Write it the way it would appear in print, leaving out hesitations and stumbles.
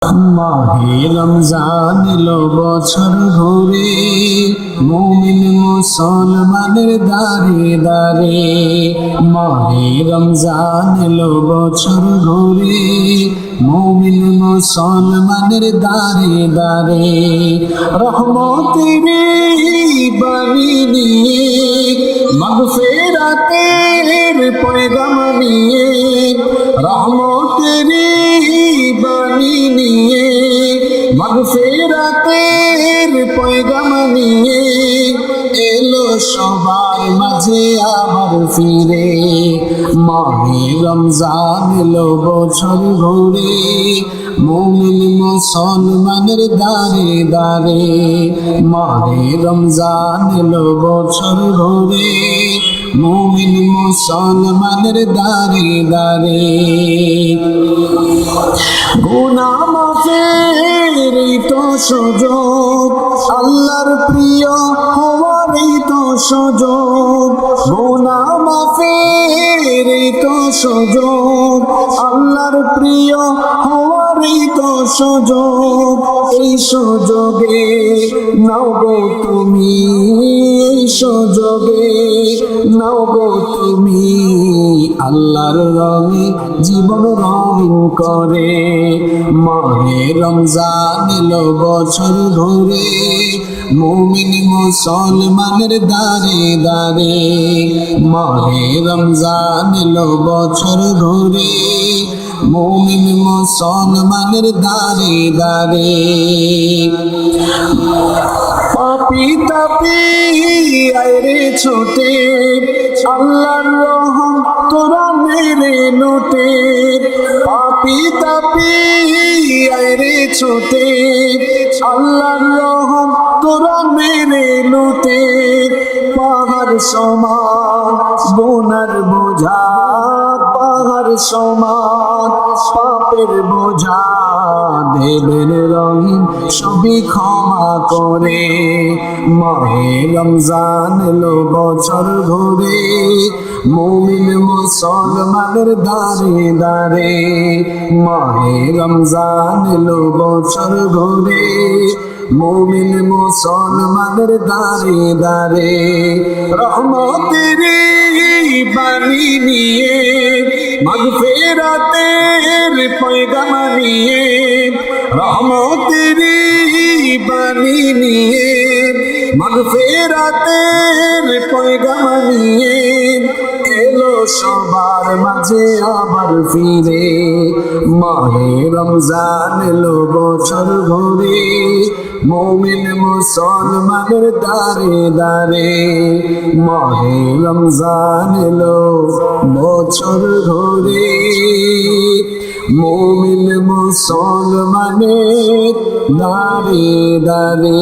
মাহে রমজান এলো বছর ঘুরে, মুমিন মুসলমানের দাঁড়ে দাঁড়ে। মাহে রমজান এলো বছর ঘুরে, মুমিন মুসলমানের দাঁড়ে দাঁড়ে। রহমতের বাণী নিয়ে, মাগফিরাতের পয়গাম নিয়ে, রহমতের বাণী নিয়ে, মাগফিরাতের পয়গাম নিয়ে এলো সবার মাঝে আবার ফিরে। মাহে রমজান এলো বছর ঘুরে, মুমিন মুসলমানের দাঁড়ে দাঁড়ে। মাহে রমজান এলো বছর ঘুরে, মুমিন মুসলমানের দাঁড়ে দাঁড়ে। গুনাহ মাফের তো সুযোগ, আল্লাহর প্রিয় হওয়ার তো সুযোগ। গুনাহ মাফের তো সুযোগ, আল্লাহর প্রিয় হওয়ার তো সুযোগ। এই সুযোগে নাও গো তুমি, এই সুযোগে নাও গো তুমি, আল্লাহর রঙে জীবন রঙিন করে। মাহে রমজান এলো বছর ঘুরে, মুমিন মুসলমানের দাঁড়ে দাঁড়ে। মাহে রমজান এলো বছর ঘুরে, মুমিন মুসলমানের দাঁড়ে দাঁড়ে। পাপি তাপি আইরে ছোটে, আল্লাহর রহম তোরা মেরে নোটে। পাপি তাপি আইরে ছোটে, আল্লাহর রহম তোরা মেরে নোটে। পাহাড় সমান গুনার বোঝা, পাহাড় সমান পাপের বোঝা, দেবের রঙিন সবই ক্ষমা করে। মাহে রমজান এলো বছর ঘুরে, মুমিন মুসলমানের দাঁড়ে দাঁড়ে। মাহে রমজান এলো বছর ঘুরে, মুমিন মুসলমানের দাঁড়ে দাঁড়ে। রহমতের বাণী নিয়ে, মাগফিরাতের পয়গাম নিয়ে, রহমতের বাণী নিয়ে, মাগফিরাতের পয়গাম নিয়ে এলো সবার মাঝে আবার ফিরে। মাহে রমজান এলো বছর ঘুরে, মুমিন মুসলমানের দাঁড়ে দাঁড়ে। মাহে রমজান এলো বছর ঘুরে, মুমিন মুসলমানের দাঁড়ে দাঁড়ে।